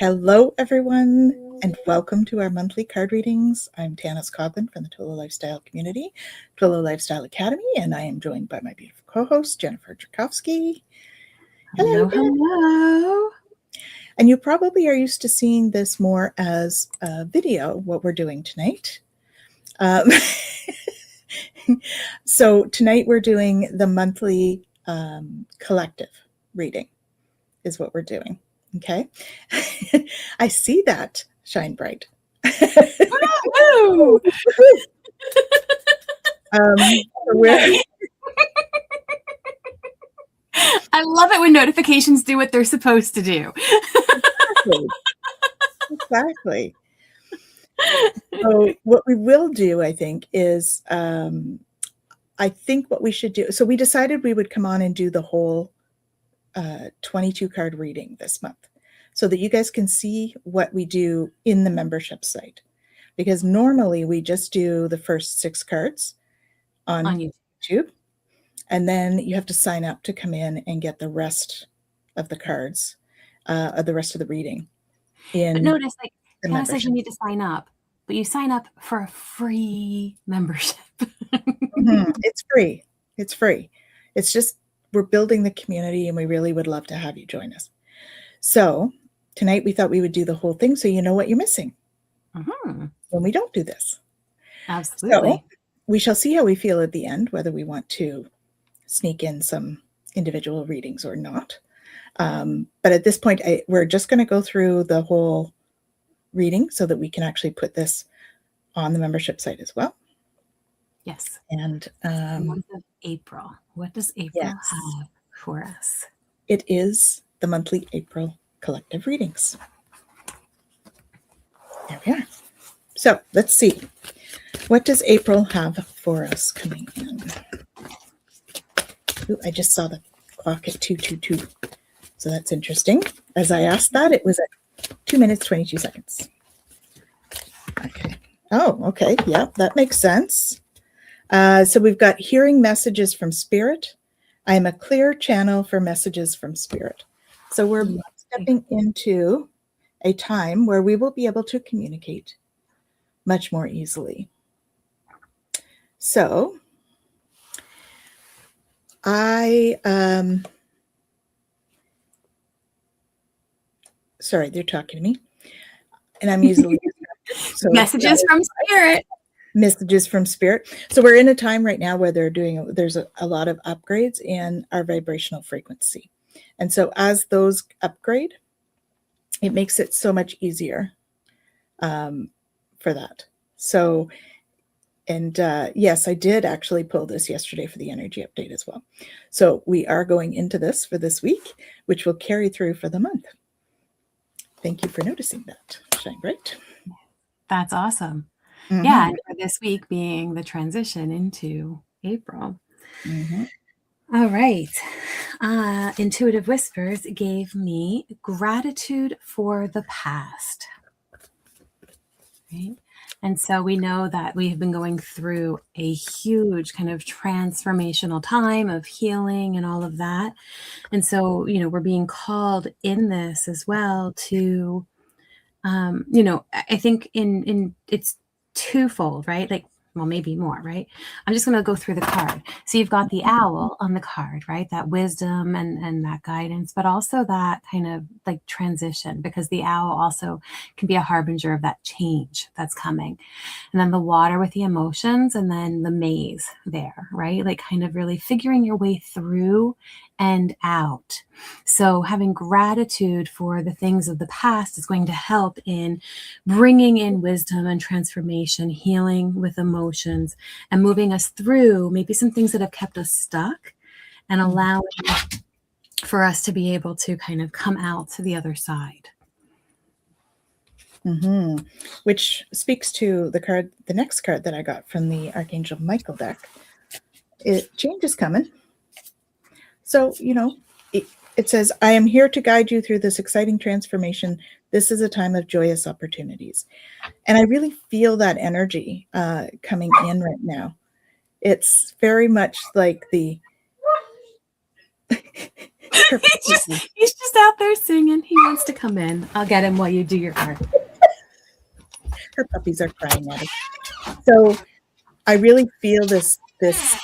Hello, everyone, and welcome to our monthly card readings. I'm Tanys Coughlan from the Twillow Lifestyle Community, Twillow Lifestyle Academy, and I am joined by my beautiful co-host, Jennifer Jurkofsky. Hello, hello. And you probably are used to seeing this more as a video, what we're doing tonight. So tonight we're doing the monthly collective reading is what we're doing. Okay. I see that shine bright. I love it when notifications do what they're supposed to do. Exactly. So what we will do, I think, is I think what we should do. So we decided we would come on and do the whole 22 card reading this month so that you guys can see what we do in the membership site, because normally we just do the first 6 cards on YouTube, and then you have to sign up to come in and get the rest of the cards, the rest of the reading. But notice, like, Tanys says you need to sign up, but you sign up for a free membership. It's free. It's free. It's just we're building the community, and we really would love to have you join us. So tonight we thought we would do the whole thing so you know what you're missing when we don't do this. Absolutely. So we shall see how we feel at the end, whether we want to sneak in some individual readings or not. But at this point, we're just going to go through the whole reading so that we can actually put this on the membership site as well. Yes. And month of April. What does April have for us? It is the monthly April collective readings. There we are. So let's see. What does April have for us coming in? Ooh, I just saw the clock at 2:22. So that's interesting. As I asked that, it was at 2 minutes, 22 seconds. Okay. Oh, okay. Yeah, that makes sense. So we've got hearing messages from Spirit. I am a clear channel for messages from Spirit. So we're stepping into a time where we will be able to communicate much more easily. So sorry, they're talking to me, and I'm usually so messages from Spirit. Messages from Spirit. So we're in a time right now where there's a lot of upgrades in our vibrational frequency. And so as those upgrade, it makes it so much easier for that. So, and yes, I did actually pull this yesterday for the energy update as well. So we are going into this for this week, which will carry through for the month. Thank you for noticing that. Shine bright. That's awesome. Yeah, and for this week being the transition into April. All right. Intuitive Whispers gave me gratitude for the past. Right? And so we know that we have been going through a huge kind of transformational time of healing and all of that. And so, you know, we're being called in this as well to, you know, I think in it's twofold, right? Like, well, maybe more, right? I'm just going to go through the card. So you've got the owl on the card, right? That wisdom and that guidance, but also that kind of like transition, because the owl also can be a harbinger of that change that's coming. And then the water with the emotions, and then the maze there, right? Like kind of really figuring your way through and out. So having gratitude for the things of the past is going to help in bringing in wisdom and transformation, healing with emotions, and moving us through maybe some things that have kept us stuck, and allowing for us to be able to kind of come out to the other side. Which speaks to the card, the next card that I got from the Archangel Michael deck. Change is coming. So, you know, it says, I am here to guide you through this exciting transformation. This is a time of joyous opportunities. And I really feel that energy coming in right now. It's very much like the he's just just out there singing. He wants to come in. I'll get him while you do your card. Her puppies are crying at us. So I really feel this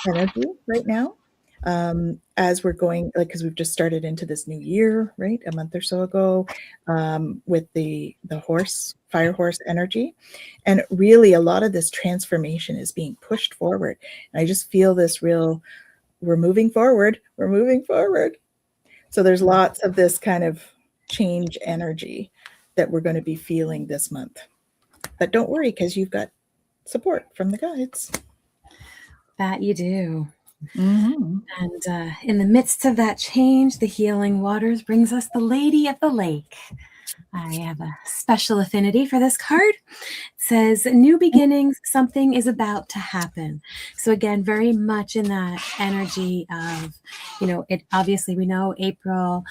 energy right now, as we're going, like, because we've just started into this new year, right? A month or so ago, with the fire horse energy. And really a lot of this transformation is being pushed forward. And I just feel this real, we're moving forward. So there's lots of this kind of change energy that we're going to be feeling this month. But don't worry, because you've got support from the guides. That you do. Mm-hmm. And in the midst of that change, the healing waters brings us the Lady of the Lake. I have a special affinity for this card. It says, new beginnings, something is about to happen. So again, very much in that energy of, it obviously we know April,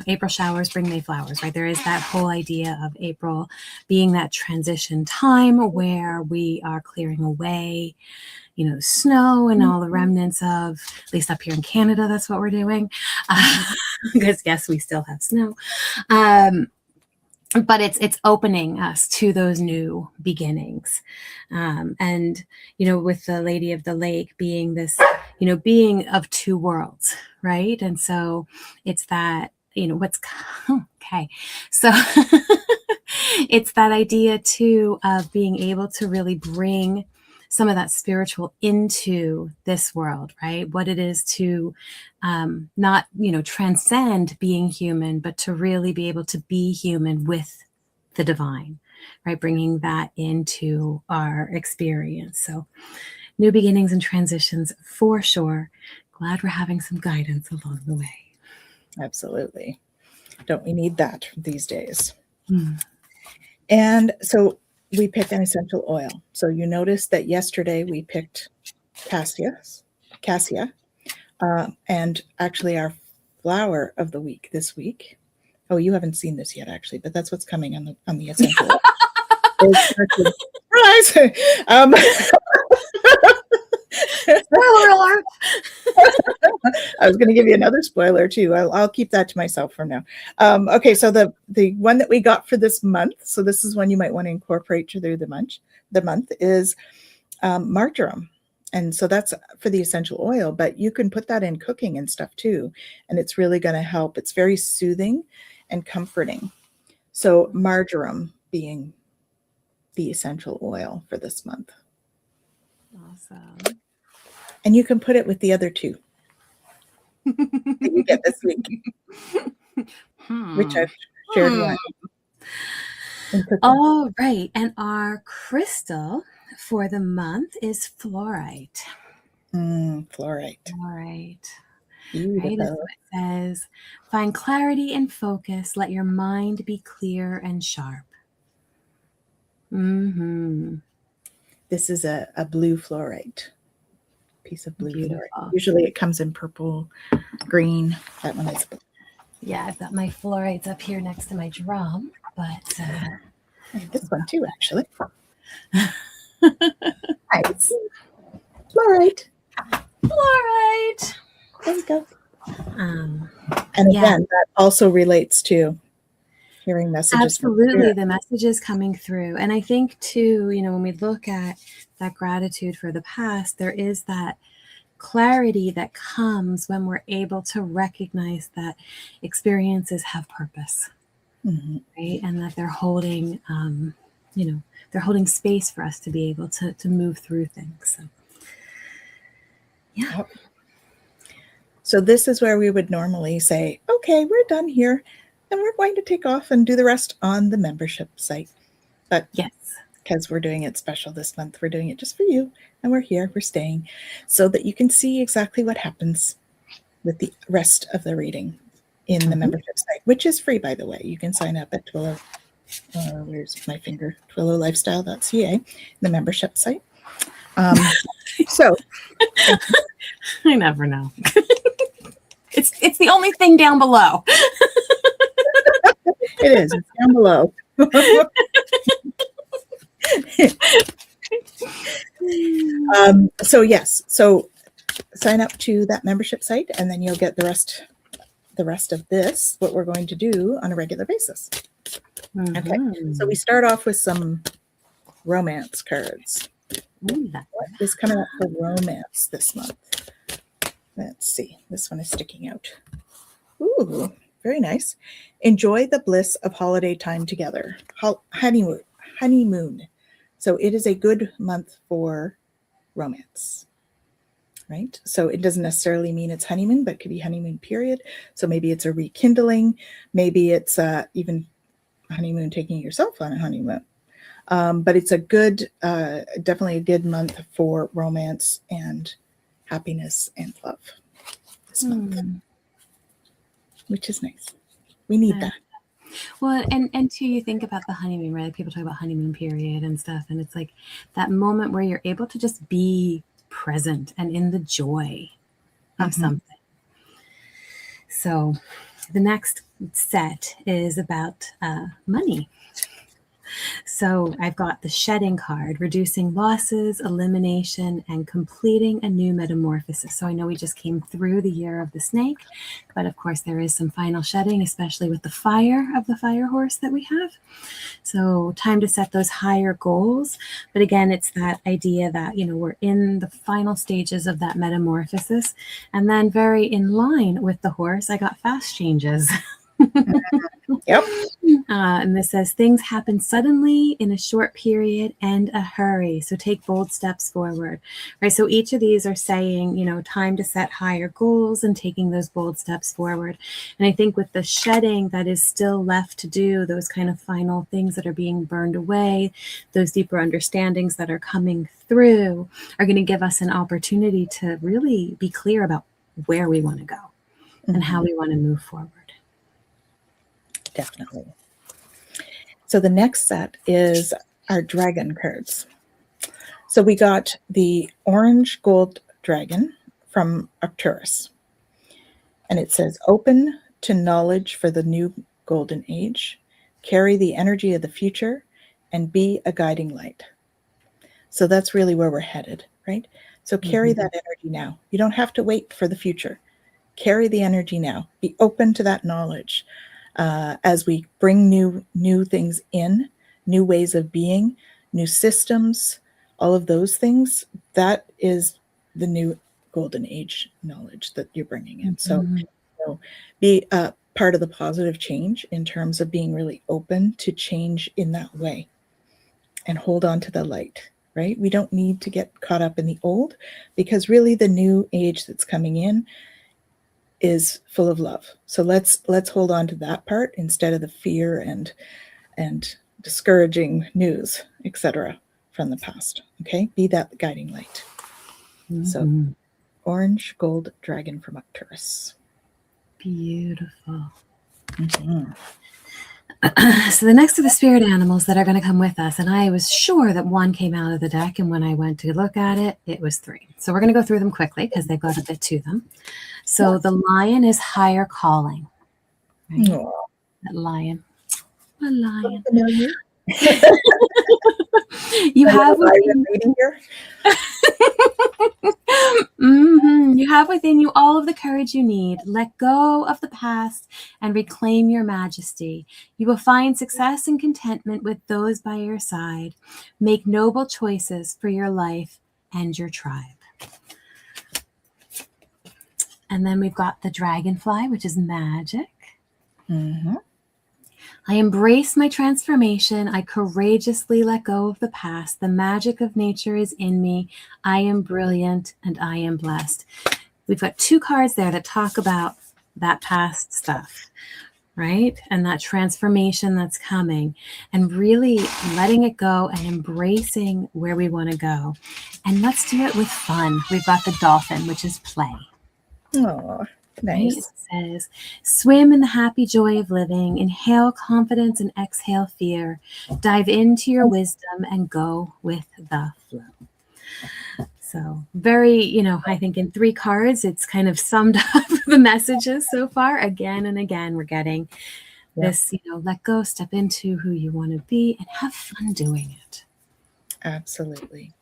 April showers bring May flowers, right? There is that whole idea of April being that transition time where we are clearing away, snow and all the remnants of, at least up here in Canada, that's what we're doing. Because yes, we still have snow. But it's opening us to those new beginnings. And, with the Lady of the Lake being this, being of two worlds, right? And so it's that, okay. So it's that idea too of being able to really bring some of that spiritual into this world, right? What it is to not, transcend being human, but to really be able to be human with the divine, right? Bringing that into our experience. So new beginnings and transitions for sure. Glad we're having some guidance along the way. Absolutely. Don't we need that these days? And so we pick an essential oil. So you notice that yesterday we picked cassia, and actually our flower of the week this week. Oh, you haven't seen this yet, actually, but that's what's coming on the essential oil. Surprise! Spoiler alert! I was going to give you another spoiler too. I'll keep that to myself for now. Okay, so the one that we got for this month, so this is one you might want to incorporate through the month is marjoram. And so that's for the essential oil, but you can put that in cooking and stuff too. And it's really going to help. It's very soothing and comforting. So marjoram being the essential oil for this month. Awesome. And you can put it with the other two that you get this week, which I've shared one. All right. And our crystal for the month is fluorite. Fluorite. Right. Beautiful. Right. That's what it says. Find clarity and focus. Let your mind be clear and sharp. This is a blue fluorite. Piece of blue Beautiful. fluorite. Usually it comes in purple, green. That one is blue. Yeah, I've got my fluorites up here next to my drum, but I have this one too, actually. Nice. Fluorite. There you go. And again, that also relates to hearing messages. Absolutely, the messages coming through. And I think too, when we look at that gratitude for the past, there is that clarity that comes when we're able to recognize that experiences have purpose, right? And that they're holding, they're holding space for us to be able to move through things. So, yeah. So this is where we would normally say, okay, we're done here. And we're going to take off and do the rest on the membership site. But yes, because we're doing it special this month, we're doing it just for you. And we're here, we're staying, so that you can see exactly what happens with the rest of the reading in the membership site, which is free, by the way. You can sign up at Twillow. Where's my finger? TwillowLifestyle.ca, the membership site. So I never know. It's the only thing down below. It is. It's down below. So yes. So sign up to that membership site, and then you'll get the the rest of this, what we're going to do on a regular basis. Okay, so we Mhm. start off with some romance cards. Ooh, that What is coming up for romance this month? Let's see. This one is sticking out. Ooh, very nice. Enjoy the bliss of holiday time together. Honeymoon. Honeymoon. So it is a good month for romance, right? So it doesn't necessarily mean it's honeymoon, but it could be honeymoon period. So maybe it's a rekindling. Maybe it's even honeymoon, taking yourself on a honeymoon. But it's a good, definitely a good month for romance and happiness and love this month, which is nice. We need that. Well, and too, you think about the honeymoon, right? Like people talk about honeymoon period and stuff, and it's like that moment where you're able to just be present and in the joy of something. So the next set is about money. So I've got the shedding card, reducing losses, elimination, and completing a new metamorphosis. So I know we just came through the year of the snake, but of course there is some final shedding, especially with the fire of the fire horse that we have. So time to set those higher goals. But again, it's that idea that, we're in the final stages of that metamorphosis. And then very in line with the horse, I got fast changes. Yep. And this says things happen suddenly in a short period and a hurry. So take bold steps forward, right? So each of these are saying, time to set higher goals and taking those bold steps forward. And I think with the shedding that is still left to do, those kind of final things that are being burned away, those deeper understandings that are coming through are going to give us an opportunity to really be clear about where we want to go and how we want to move forward. Definitely. So the next set is our dragon cards. So we got the orange gold dragon from Arcturus. And it says, open to knowledge for the new golden age, carry the energy of the future, and be a guiding light. So that's really where we're headed, right? So carry that energy now. You don't have to wait for the future. Carry the energy now. Be open to that knowledge. As we bring new things in, new ways of being, new systems, all of those things, that is the new golden age knowledge that you're bringing in. So be a part of the positive change in terms of being really open to change in that way and hold on to the light, right? We don't need to get caught up in the old, because really the new age that's coming in is full of love. So let's hold on to that part instead of the fear and discouraging news, etc., from the past. Okay, be that guiding light. So orange gold dragon from Arcturus. Beautiful. So the next are the spirit animals that are going to come with us. And I was sure that one came out of the deck. And when I went to look at it, it was 3. So we're going to go through them quickly because they've got a bit to them. So the lion is higher calling. Right? That lion. A lion. You have within you have within you all of the courage you need. Let go of the past and reclaim your majesty. You will find success and contentment with those by your side. Make noble choices for your life and your tribe. And then we've got the dragonfly, which is magic. I embrace my transformation. I courageously let go of the past. The magic of nature is in me. I am brilliant and I am blessed. We've got 2 cards there that talk about that past stuff, right? And that transformation that's coming, and really letting it go and embracing where we want to go. And let's do it with fun. We've got the dolphin, which is play. Oh, nice. Right? It says, swim in the happy joy of living, inhale confidence and exhale fear, dive into your wisdom and go with the flow. So very, I think in 3 cards, it's kind of summed up the messages so far. Again and again, we're getting this, let go, step into who you want to be and have fun doing it. Absolutely.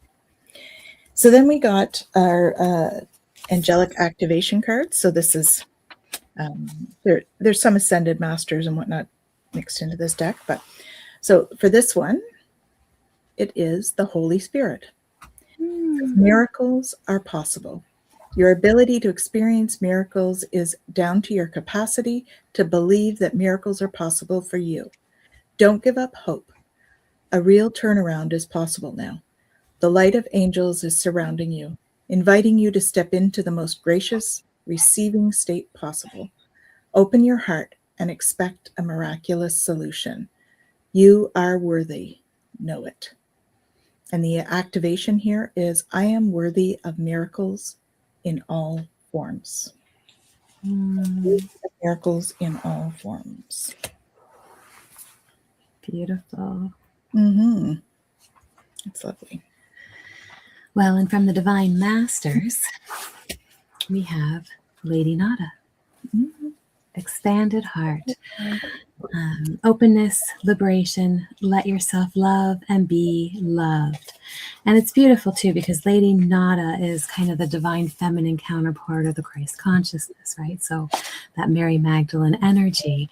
So then we got our angelic activation cards. So this is There's some ascended masters and whatnot mixed into this deck, but so for this one, it is the Holy Spirit. Miracles are possible. Your ability to experience miracles is down to your capacity to believe that miracles are possible for you. Don't give up hope. A real turnaround is possible now. The light of angels is surrounding you, inviting you to step into the most gracious, receiving state possible. Open your heart and expect a miraculous solution. You are worthy. Know it. And the activation here is, I am worthy of miracles in all forms. Miracles in all forms. Beautiful. It's lovely. Well, and from the Divine Masters, we have Lady Nada. Expanded heart, openness, liberation, let yourself love and be loved. And it's beautiful too, because Lady Nada is kind of the divine feminine counterpart of the Christ consciousness, right? So that Mary Magdalene energy.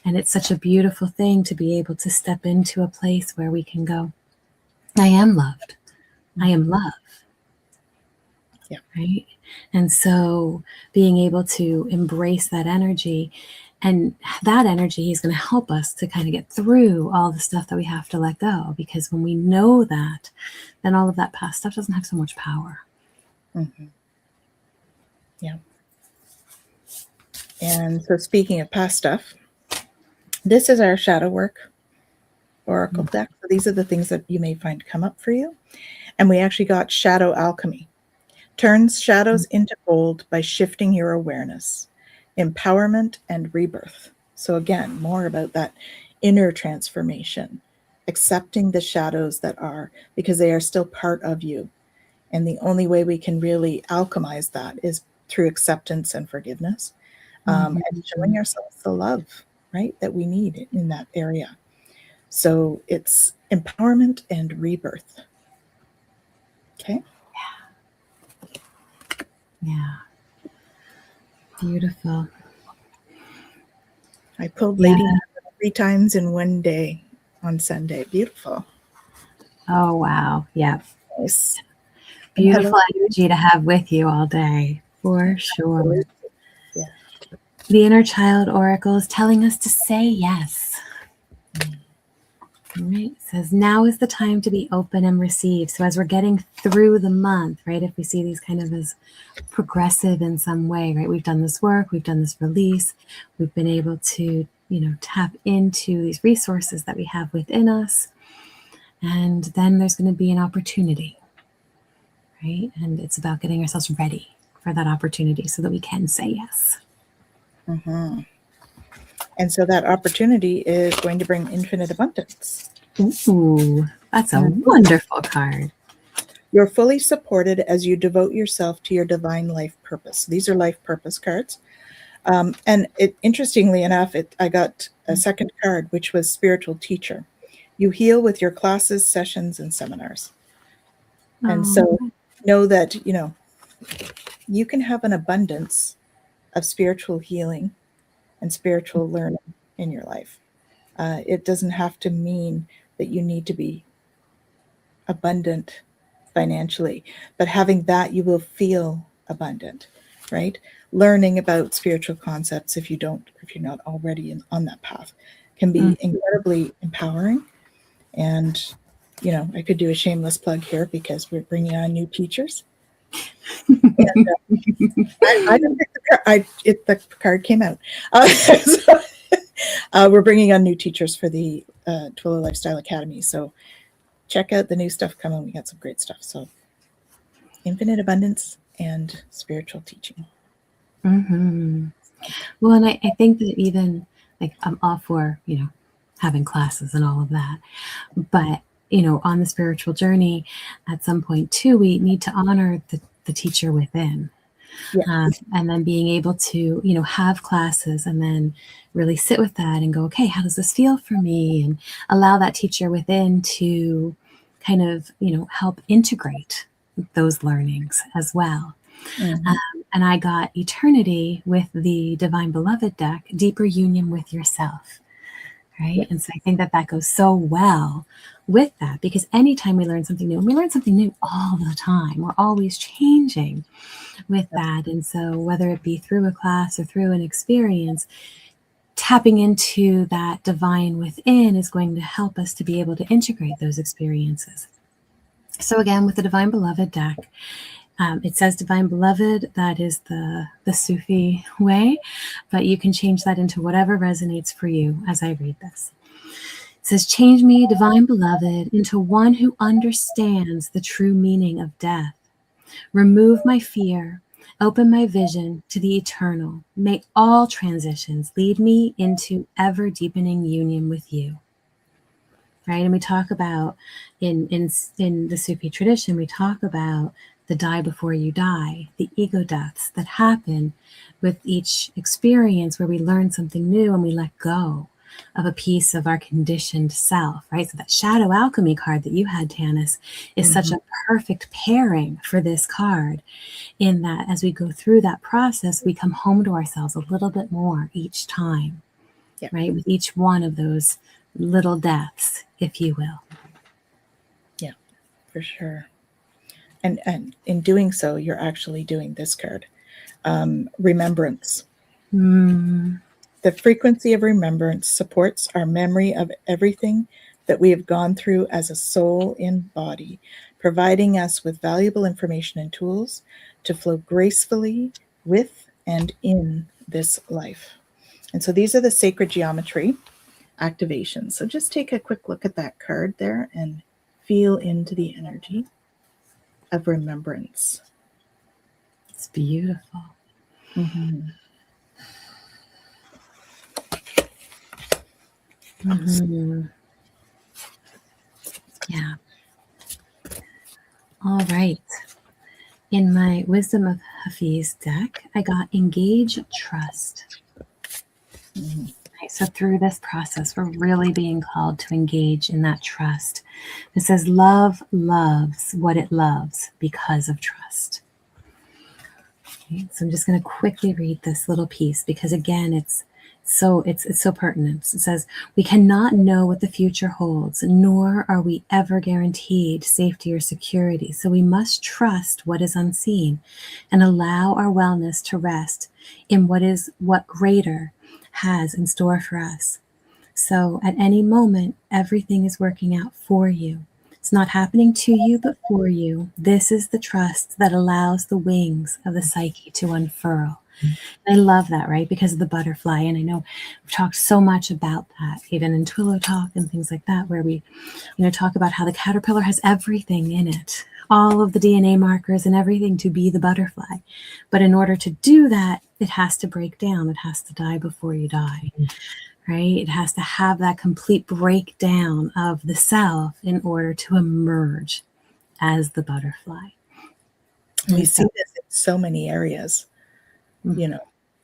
And it's such a beautiful thing to be able to step into a place where we can go, I am loved. I am love. Yeah. Right. And so being able to embrace that energy, and that energy is going to help us to kind of get through all the stuff that we have to let go. Because when we know that, then all of that past stuff doesn't have so much power. Yeah. And so speaking of past stuff, this is our shadow work oracle deck. So these are the things that you may find come up for you. And we actually got shadow alchemy. Turns shadows into gold by shifting your awareness, empowerment, and rebirth. So again, more about that inner transformation, accepting the shadows that are, because they are still part of you. And the only way we can really alchemize that is through acceptance and forgiveness, and showing ourselves the love, right, that we need in that area. So it's empowerment and rebirth. Okay. Yeah. Beautiful. I pulled Lady 3 times in one day on Sunday. Beautiful. Oh, wow. Yeah. Nice. Beautiful energy to have with you all day, for sure. Yeah. The inner child oracle is telling us to say yes. Right. It says now is the time to be open and receive. So as we're getting through the month, right, if we see these kind of as progressive in some way, right, we've done this work, we've done this release, we've been able to, tap into these resources that we have within us. And then there's going to be an opportunity, right? And it's about getting ourselves ready for that opportunity so that we can say yes. And so that opportunity is going to bring infinite abundance. Ooh, that's a wonderful card. You're fully supported as you devote yourself to your divine life purpose. These are life purpose cards. And interestingly enough, I got a second card, which was spiritual teacher. You heal with your classes, sessions, and seminars. And so know that, you can have an abundance of spiritual healing and spiritual learning in your life. It doesn't have to mean that you need to be abundant financially, but having that, you will feel abundant, right? Learning about spiritual concepts, if you're not already on that path, can be incredibly empowering. And, I could do a shameless plug here because we're bringing on new teachers. And, I didn't pick the card. The card came out. We're bringing on new teachers for the Twillow Lifestyle Academy. So check out the new stuff coming. We got some great stuff. So infinite abundance and spiritual teaching. Well, and I think that even I'm all for, having classes and all of that. But, on the spiritual journey, at some point too, we need to honor the teacher within. Yeah. And then being able to, have classes and then really sit with that and go, okay, how does this feel for me? And allow that teacher within to kind of, help integrate those learnings as well. Mhm. And I got eternity with the Divine Beloved deck, deeper union with yourself. Right. Yeah. And so I think that that goes so well with that, because anytime we learn something new, and we learn something new all the time, we're always changing with that. And so whether it be through a class or through an experience, tapping into that divine within is going to help us to be able to integrate those experiences. So again, with the Divine Beloved deck, it says Divine Beloved, that is the Sufi way, but you can change that into whatever resonates for you as I read this. It says, change me, Divine Beloved, into one who understands the true meaning of death. Remove my fear, open my vision to the eternal. May all transitions lead me into ever deepening union with you. Right? And we talk about in the Sufi tradition, we talk about the die before you die, the ego deaths that happen with each experience where we learn something new and we let go of a piece of our conditioned self, right? So that shadow alchemy card that you had, Tanys, is such a perfect pairing for this card, in that as we go through that process, we come home to ourselves a little bit more each time, Yeah. right? With each one of those little deaths, if you will. Yeah, for sure. And in doing so, you're actually doing this card, remembrance. The frequency of remembrance supports our memory of everything that we have gone through as a soul in body, providing us with valuable information and tools to flow gracefully with and in this life. And so these are the sacred geometry activations. So just take a quick look at that card there and feel into the energy of remembrance. It's beautiful. Mm-hmm. Mm-hmm. Yeah. All right. In my Wisdom of Hafiz deck, I got Engage Trust. Mm-hmm. Right, so through this process, we're really being called to engage in that trust. It says, love loves what it loves because of trust. Okay, so I'm just going to quickly read this little piece because, again, it's so pertinent. It says, we cannot know what the future holds, nor are we ever guaranteed safety or security. So we must trust what is unseen and allow our wellness to rest in what greater has in store for us. So at any moment, everything is working out for you. It's not happening to you, but for you. This is the trust that allows the wings of the psyche to unfurl. I love that, right? Because of the butterfly. And I know we've talked so much about that, even in Twillow Talk and things like that, where we, talk about how the caterpillar has everything in it, all of the DNA markers and everything to be the butterfly. But in order to do that, it has to break down. It has to die before you die, right? It has to have that complete breakdown of the self in order to emerge as the butterfly. We see this in so many areas,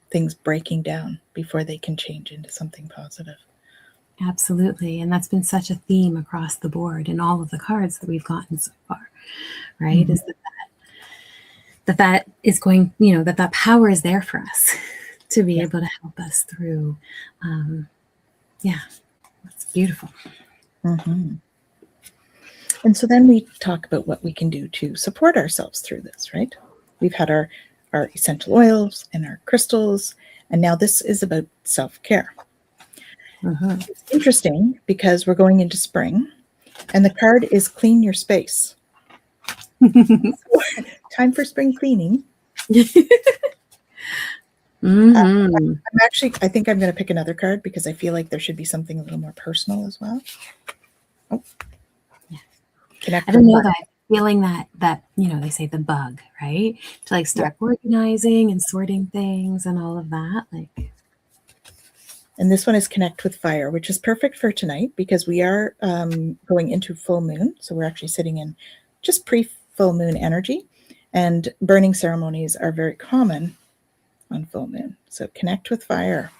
things breaking down before they can change into something positive. Absolutely. And that's been such a theme across the board in all of the cards that we've gotten so far, right? Mm-hmm. Is that is going, that power is there for us to be able to help us through. It's beautiful. Mm-hmm. And so then we talk about what we can do to support ourselves through this, right? We've had our essential oils and our crystals, and now this is about self-care. Mm-hmm. It's interesting because we're going into spring, and the card is clean your space. So, time for spring cleaning. Mm-hmm. I think I'm going to pick another card because I feel like there should be something a little more personal as well. Oh. I don't know that feeling that they say the bug, right? To start organizing and sorting things and all of that. And this one is connect with fire, which is perfect for tonight because we are going into full moon. So we're actually sitting in just pre-full moon energy, and burning ceremonies are very common on full moon. So connect with fire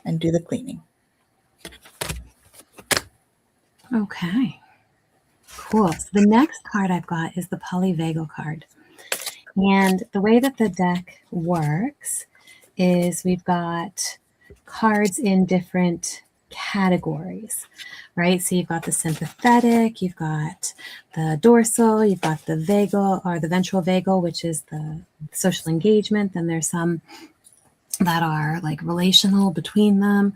and do the cleaning. Okay. Cool. So the next card I've got is the polyvagal card. And the way that the deck works is we've got cards in different categories, right? So you've got the sympathetic, you've got the dorsal, you've got the vagal or the ventral vagal, which is the social engagement. Then there's some that are like relational between them.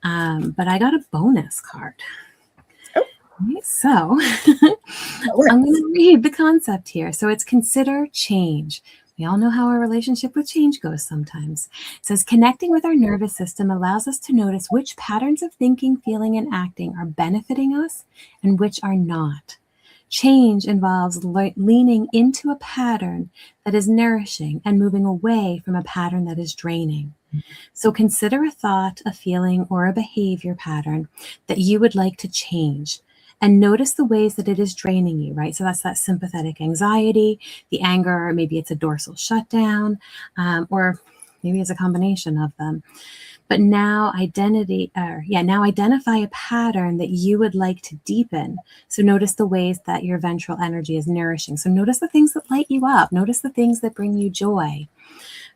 But I got a bonus card. Right, so I'm going to read the concept here. So it's consider change. We all know how our relationship with change goes sometimes. It says connecting with our nervous system allows us to notice which patterns of thinking, feeling, and acting are benefiting us and which are not. Change involves leaning into a pattern that is nourishing and moving away from a pattern that is draining. So consider a thought, a feeling, or a behavior pattern that you would like to change. And notice the ways that it is draining you, right? So that's that sympathetic anxiety, the anger, or maybe it's a dorsal shutdown, or maybe it's a combination of them. But now identify a pattern that you would like to deepen. So notice the ways that your ventral energy is nourishing. So notice the things that light you up. Notice the things that bring you joy,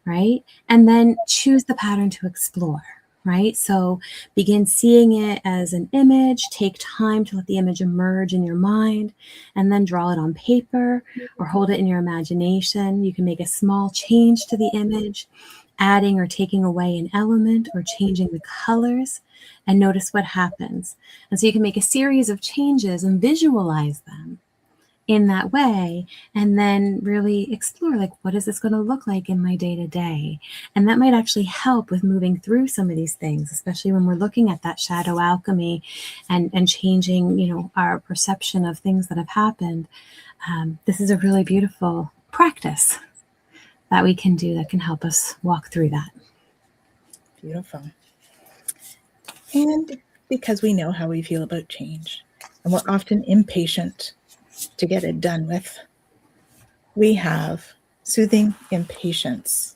right? And then choose the pattern to explore. Right? So begin seeing it as an image, take time to let the image emerge in your mind, and then draw it on paper or hold it in your imagination. You can make a small change to the image, adding or taking away an element or changing the colors, and notice what happens. And so you can make a series of changes and visualize them in that way, and then really explore, like, what is this going to look like in my day-to-day? And that might actually help with moving through some of these things, especially when we're looking at that shadow alchemy and changing, our perception of things that have happened. This is a really beautiful practice that we can do that can help us walk through that. Beautiful. And because we know how we feel about change, and we're often impatient to get it done with, we have soothing impatience.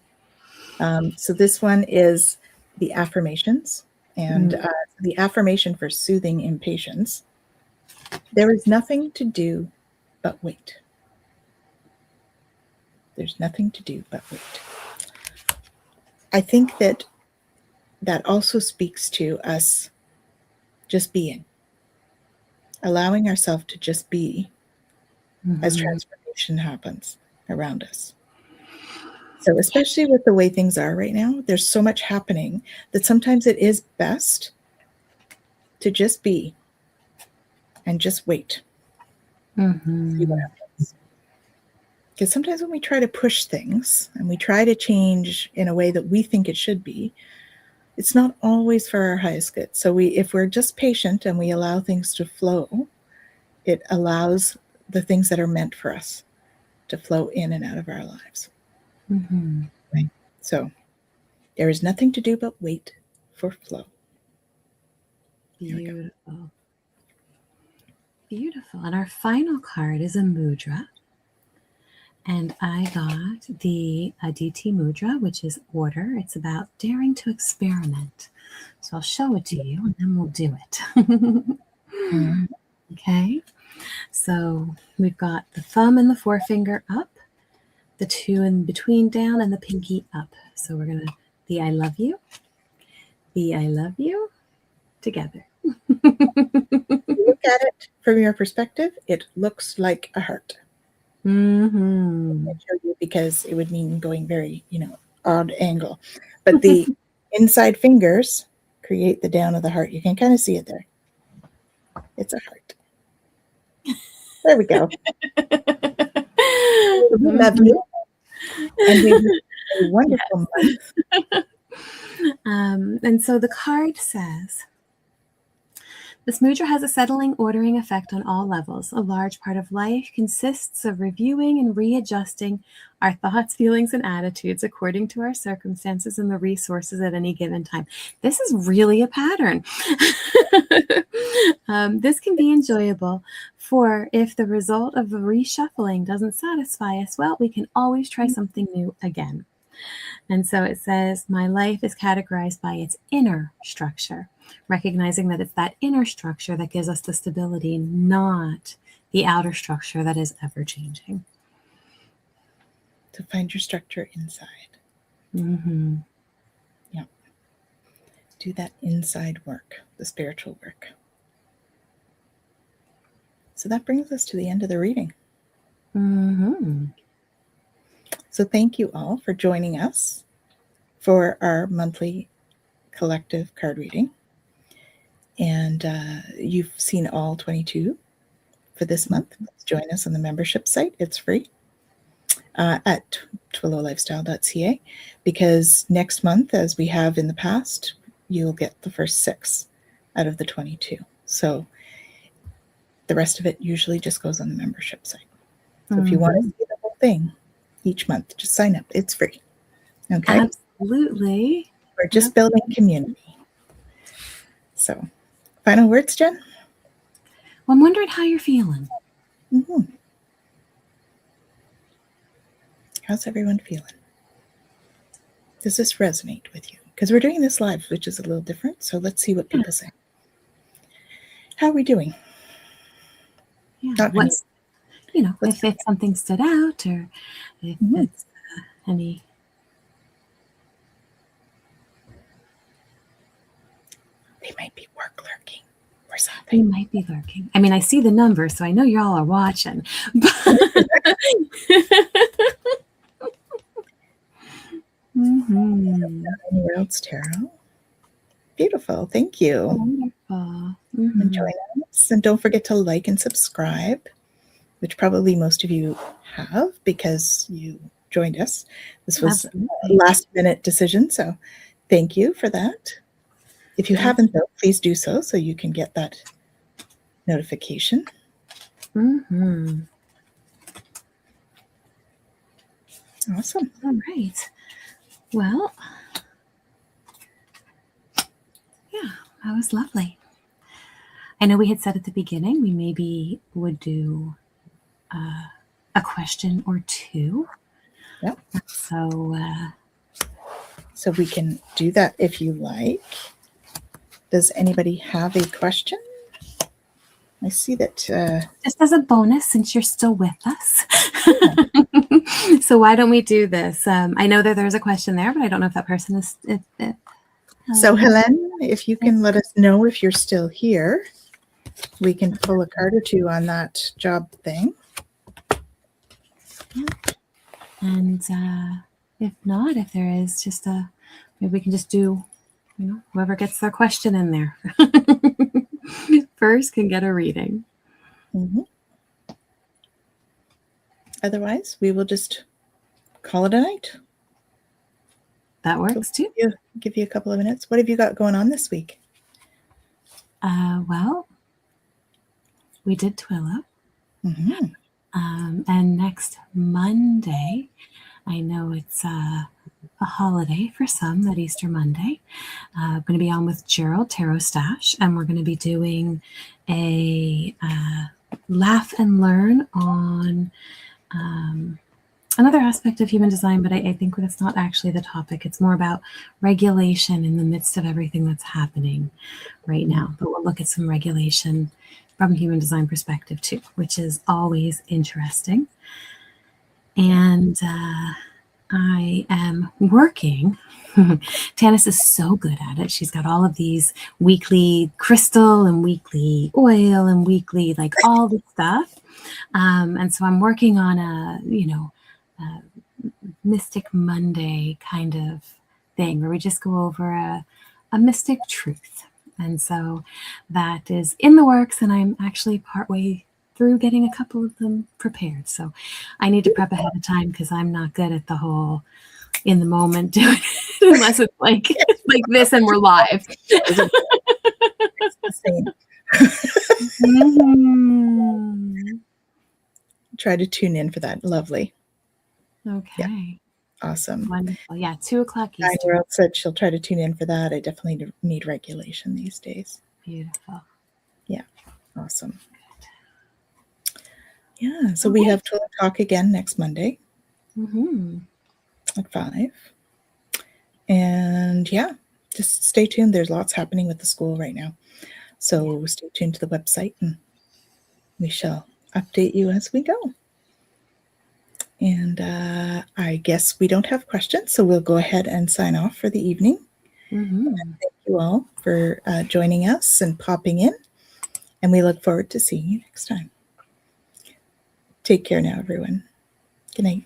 So this one is the affirmations, and the affirmation for soothing impatience: there is nothing to do but wait. There's nothing to do but wait. I think that also speaks to us just being, allowing ourselves to just be as transformation happens around us. So especially with the way things are right now, there's so much happening that sometimes it is best to just be and just wait. See what happens. Because sometimes when we try to push things and we try to change in a way that we think it should be, it's not always for our highest good. So if we're just patient and we allow things to flow, it allows the things that are meant for us to flow in and out of our lives. Right? So there is nothing to do but wait for flow. Beautiful. Beautiful. And our final card is a mudra. And I got the Aditi mudra, which is order. It's about daring to experiment. So I'll show it to you and then we'll do it. Okay. So we've got the thumb and the forefinger up, the two in between down, and the pinky up. So we're going to, the I love you together. Look at it from your perspective, it looks like a heart. I showed you because it would mean going very, odd angle. But the inside fingers create the down of the heart. You can kind of see it there. It's a heart. There we go. We love you. And we have a wonderful month. And so the card says, this mudra has a settling, ordering effect on all levels. A large part of life consists of reviewing and readjusting our thoughts, feelings, and attitudes according to our circumstances and the resources at any given time. This is really a pattern. This can be enjoyable, for if the result of a reshuffling doesn't satisfy us, well, we can always try something new again. And so it says, my life is categorized by its inner structure, recognizing that it's that inner structure that gives us the stability, not the outer structure that is ever changing. to find your structure inside. Mm-hmm. Yeah. Do that inside work, the spiritual work. So that brings us to the end of the reading. Mm-hmm. So thank you all for joining us for our monthly collective card reading. And you've seen all 22 for this month. Let's join us on the membership site. It's free at twillowlifestyle.ca, because next month, as we have in the past, you'll get the first 6 out of the 22. So the rest of it usually just goes on the membership site. So if you want to see the whole thing each month, just sign up. It's free. Okay? Absolutely. We're just building community. So, final words, Jen? Well, I'm wondering how you're feeling. Mm-hmm. How's everyone feeling? Does this resonate with you? Because we're doing this live, which is a little different. So let's see what people say. How are we doing? Yeah. What's, if something stood out, or if it's any. They might be work lurking or something. They might be lurking. I mean, I see the numbers, so I know you all are watching. Anywhere else, Tarot? Beautiful. Thank you. Wonderful. And join us. And don't forget to like and subscribe, which probably most of you have because you joined us. This was a last minute decision. So thank you for that. If you haven't, though, please do so you can get that notification. Awesome. All right. Well, yeah, that was lovely. I know we had said at the beginning we maybe would do a question or 2. Yep. So we can do that if you like. Does anybody have a question? I see that. Just as a bonus, since you're still with us. So why don't we do this? I know that there's a question there, but I don't know if that person is. So Helen, if you can let us know if you're still here, we can pull a card or 2 on that job thing. And if not, if there is just maybe we can just do, whoever gets their question in there first can get a reading. Otherwise, we will just call it a night. That works too. Give you a couple of minutes. What have you got going on this week? Well, we did Twillow. And next Monday, I know it's a holiday for some, that Easter Monday. I'm going to be on with Gerald Tarot Stash, and we're going to be doing a laugh and learn on another aspect of human design, but I think that's not actually the topic. It's more about regulation in the midst of everything that's happening right now. But we'll look at some regulation from a human design perspective too, which is always interesting. And I am working. Tanys is so good at it. She's got all of these weekly crystal and weekly oil and weekly, all the stuff. And so I'm working on a Mystic Monday kind of thing where we just go over a mystic truth. And so that is in the works, and I'm actually partway through getting a couple of them prepared. So I need to prep ahead of time because I'm not good at the whole in the moment doing it unless it's like this and we're live. It's the same. Try to tune in for that. Lovely. Okay. Yeah. Awesome. Wonderful. Yeah, 2:00 Eastern. 9-year-old said she'll try to tune in for that. I definitely need regulation these days. Beautiful. Yeah. Awesome. Yeah. So we have Twillow Talk again next Monday at 5. And yeah, just stay tuned. There's lots happening with the school right now. So stay tuned to the website and we shall update you as we go. And I guess we don't have questions, so we'll go ahead and sign off for the evening. Mhm. Thank you all for joining us and popping in, and we look forward to seeing you next time. Take care now, everyone. Good night.